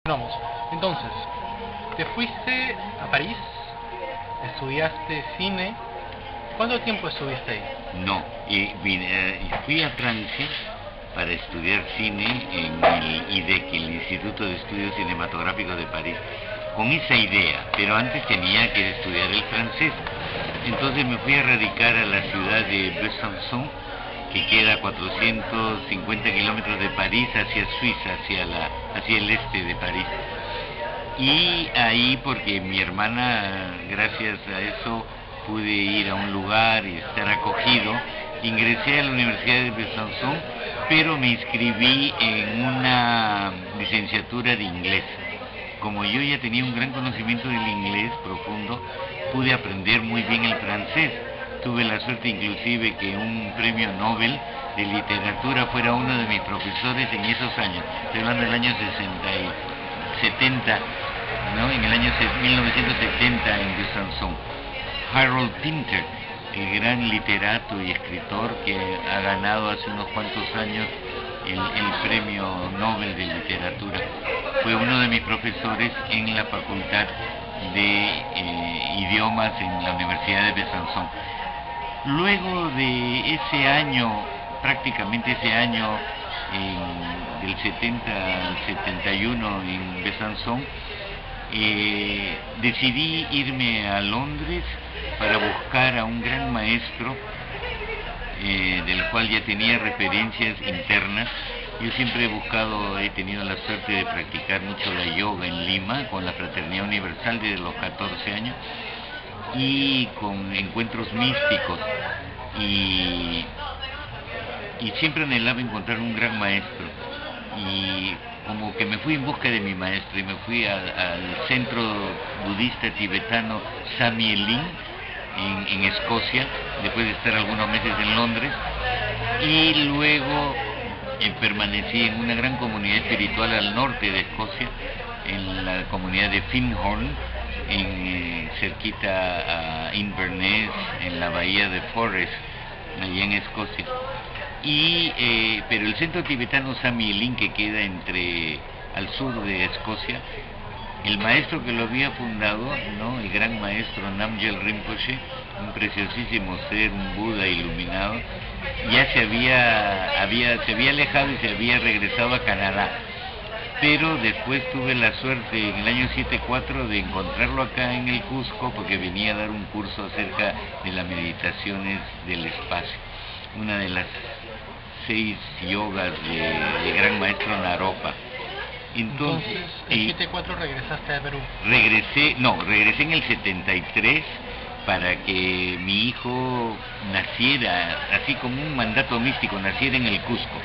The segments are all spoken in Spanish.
Vamos, entonces, te fuiste a París, estudiaste cine. ¿Cuánto tiempo estuviste ahí? No, fui a Francia para estudiar cine en el IDEC, el Instituto de Estudios Cinematográficos de París, con esa idea, pero antes tenía que estudiar el francés. Entonces me fui a radicar a la ciudad de Besançon, que queda a 450 kilómetros de París, hacia Suiza, hacia el este de París. Y ahí, porque mi hermana, gracias a eso, pude ir a un lugar y estar acogido, ingresé a la Universidad de Besançon, pero me inscribí en una licenciatura de inglés. Como yo ya tenía un gran conocimiento del inglés profundo, pude aprender muy bien el francés. Tuve la suerte inclusive que un premio Nobel de literatura fuera uno de mis profesores en esos años. Estoy hablando del año 70, ¿no? En el año 1970 en Besançon. Harold Pinter, el gran literato y escritor que ha ganado hace unos cuantos años el premio Nobel de literatura, fue uno de mis profesores en la facultad de idiomas en la Universidad de Besançon. Luego de ese año, prácticamente ese año, del 70 al 71 en Besançon, decidí irme a Londres para buscar a un gran maestro del cual ya tenía referencias internas. Yo siempre he tenido la suerte de practicar mucho la yoga en Lima, con la Fraternidad Universal desde los 14 años, y con encuentros místicos, y siempre anhelaba encontrar un gran maestro, y como que me fui en busca de mi maestro, y me fui al centro budista tibetano Sami Elin, en Escocia, después de estar algunos meses en Londres, y luego permanecí en una gran comunidad espiritual al norte de Escocia, en la comunidad de Findhorn, cerquita a Inverness, en la bahía de Forres, allá en Escocia. Pero el centro tibetano Sami Elin, que queda al sur de Escocia, el maestro que lo había fundado, ¿no?, el gran maestro Namgyel Rinpoche, un preciosísimo ser, un Buda iluminado, ya se había alejado y se había regresado a Canadá. Pero después tuve la suerte en el año 74 de encontrarlo acá en el Cusco, porque venía a dar un curso acerca de las meditaciones del espacio, una de las 6 yogas del gran maestro Naropa. Entonces, en 74 regresaste a Perú. Regresé en el 73 para que mi hijo naciera, así como un mandato místico, naciera en el Cusco.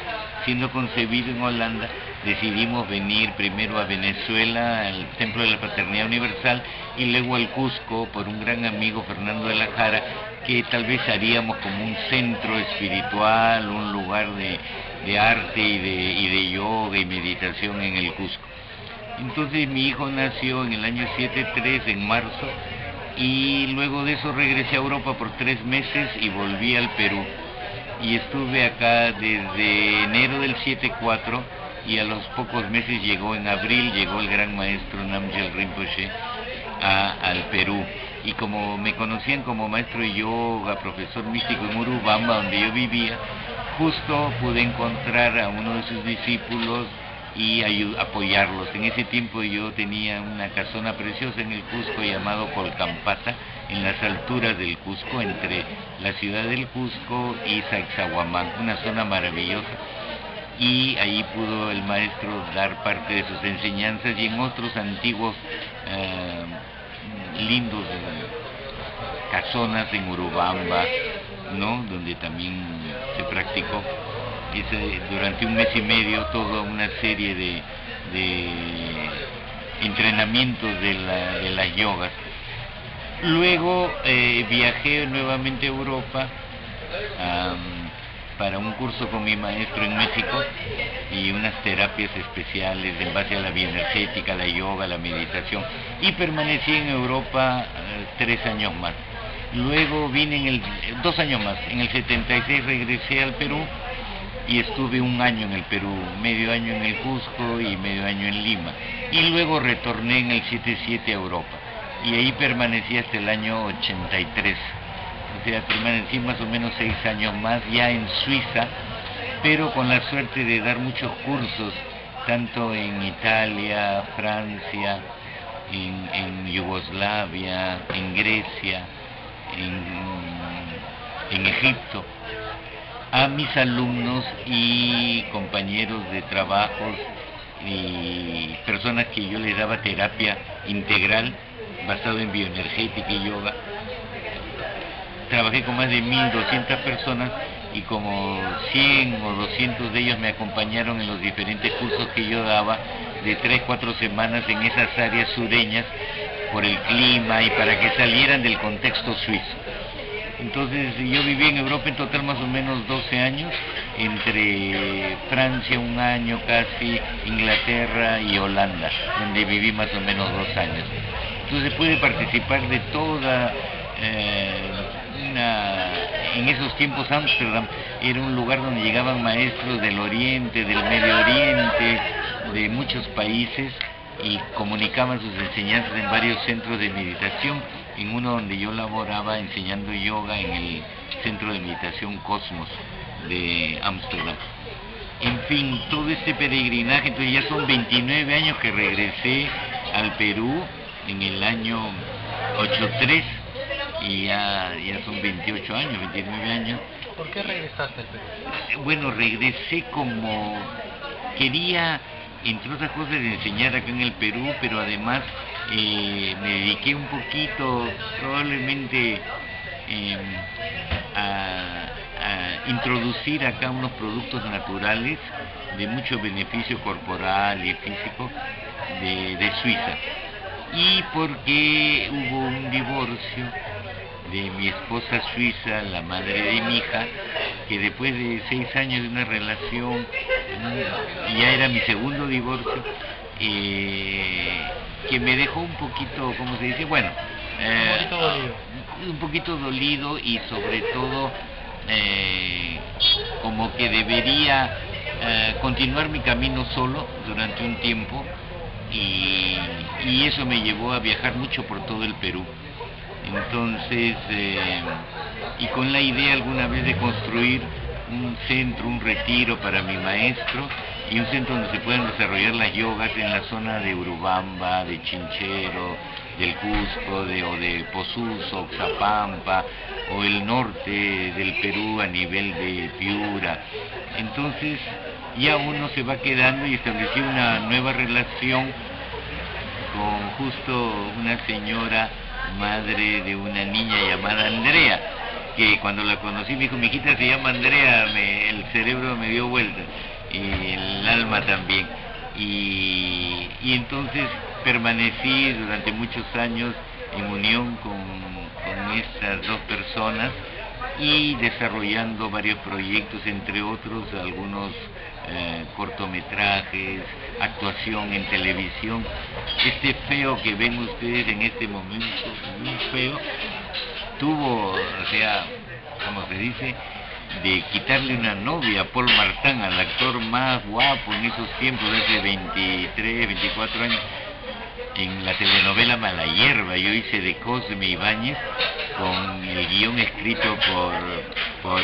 Siendo concebido en Holanda, decidimos venir primero a Venezuela, al Templo de la Fraternidad Universal, y luego al Cusco por un gran amigo, Fernando de la Jara, que tal vez haríamos como un centro espiritual, un lugar de arte y de yoga y meditación en el Cusco. Entonces mi hijo nació en el año 73, en marzo, y luego de eso regresé a Europa por 3 meses y volví al Perú. Y estuve acá desde enero del 74, y a los pocos meses en abril llegó el gran maestro Namgyel Rinpoche al Perú. Y como me conocían como maestro de yoga, profesor místico en Urubamba, donde yo vivía, justo pude encontrar a uno de sus discípulos y apoyarlos. En ese tiempo yo tenía una casona preciosa en el Cusco llamado Colcampata, en las alturas del Cusco, entre la ciudad del Cusco y Sacsayhuamán, una zona maravillosa. Y ahí pudo el maestro dar parte de sus enseñanzas, y en otros antiguos lindos casonas en Urubamba, ¿no?, donde también se practicó durante un mes y medio toda una serie de entrenamientos de las yogas. Luego viajé nuevamente a Europa para un curso con mi maestro en México, y unas terapias especiales en base a la bioenergética, la yoga, la meditación, y permanecí en Europa 3 años más. Luego vine 2 años más, en el 76 regresé al Perú, y estuve un año en el Perú, medio año en el Cusco y medio año en Lima. Y luego retorné en el 77 a Europa. Y ahí permanecí hasta el año 83. O sea, permanecí más o menos 6 años más ya en Suiza, pero con la suerte de dar muchos cursos, tanto en Italia, Francia, en Yugoslavia, en Grecia, en Egipto, a mis alumnos y compañeros de trabajos y personas que yo les daba terapia integral basado en bioenergética y yoga. Trabajé con más de 1.200 personas y como 100 o 200 de ellos me acompañaron en los diferentes cursos que yo daba de 3-4 semanas en esas áreas sureñas por el clima y para que salieran del contexto suizo. Entonces yo viví en Europa en total más o menos 12 años, entre Francia un año casi, Inglaterra y Holanda, donde viví más o menos 2 años. Entonces pude participar de toda en esos tiempos Ámsterdam era un lugar donde llegaban maestros del Oriente, del Medio Oriente, de muchos países y comunicaban sus enseñanzas en varios centros de meditación, en uno donde yo laboraba enseñando yoga en el centro de meditación Cosmos de Ámsterdam. En fin, todo este peregrinaje, entonces ya son 29 años que regresé al Perú en el año 83 y ya son 28 años, 29 años. ¿Por qué regresaste al Perú? Bueno, regresé como quería, entre otras cosas, enseñar acá en el Perú, pero además me dediqué un poquito, probablemente, a introducir acá unos productos naturales de mucho beneficio corporal y físico de Suiza. Y porque hubo un divorcio de mi esposa suiza, la madre de mi hija, que después de 6 años de una relación, ya era mi segundo divorcio, que me dejó un poquito, ¿cómo se dice? Bueno, un poquito dolido y sobre todo como que debería continuar mi camino solo durante un tiempo, y eso me llevó a viajar mucho por todo el Perú. Entonces, y con la idea alguna vez de construir un centro, un retiro para mi maestro y un centro donde se puedan desarrollar las yogas en la zona de Urubamba, de Chinchero, del Cusco, o de Posuso, Oxapampa, o el norte del Perú a nivel de Piura. Entonces ya uno se va quedando y estableció una nueva relación con justo una señora, madre de una niña llamada Andrea, que cuando la conocí me dijo: mi hijita se llama Andrea, el cerebro me dio vuelta y el alma también, y entonces permanecí durante muchos años en unión con estas dos personas y desarrollando varios proyectos, entre otros algunos cortometrajes, actuación en televisión. Este feo que ven ustedes en este momento, muy feo, tuvo, o sea, como se dice, de quitarle una novia a Paul Martin, al actor más guapo en esos tiempos, hace 23, 24 años, en la telenovela Mala Hierba. Yo hice de Cosme Ibáñez, con el guión escrito por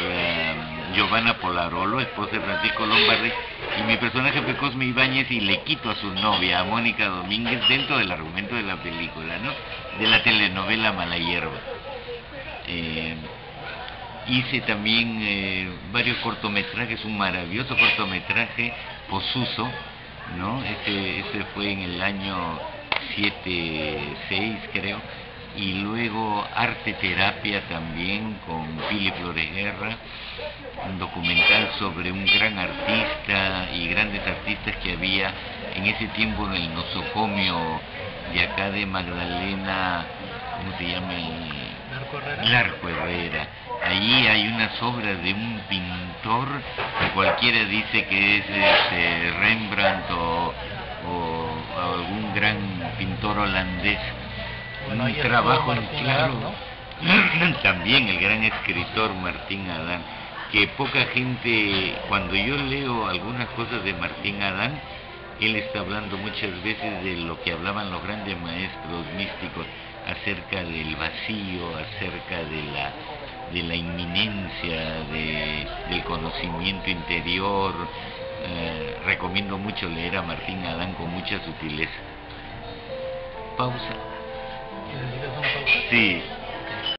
Giovanna Polarolo, esposa de Francisco Lombardi, y mi personaje fue Cosme Ibáñez, y le quito a su novia, a Mónica Domínguez, dentro del argumento de la película, ¿no?, de la telenovela Mala Hierba. Hice también varios cortometrajes, un maravilloso cortometraje, Posuso, ¿no? Ese fue en el año 7-6, creo. Y luego Arte Terapia también con Pili Flores Guerra, un documental sobre un gran artista y grandes artistas que había en ese tiempo en el nosocomio de acá de Magdalena, ¿cómo se llama? Larco Herrera. Allí hay unas obras de un pintor que cualquiera dice que es Rembrandt o algún gran pintor holandés. Bueno, un trabajo Martín claro, Adán, ¿no? También el gran escritor Martín Adán. que poca gente, cuando yo leo algunas cosas de Martín Adán, él está hablando muchas veces de lo que hablaban los grandes maestros místicos acerca del vacío, acerca de la inminencia del conocimiento interior. Recomiendo mucho leer a Martín Adán con mucha sutileza. Pausa. ¿Necesitas una pausa? Sí.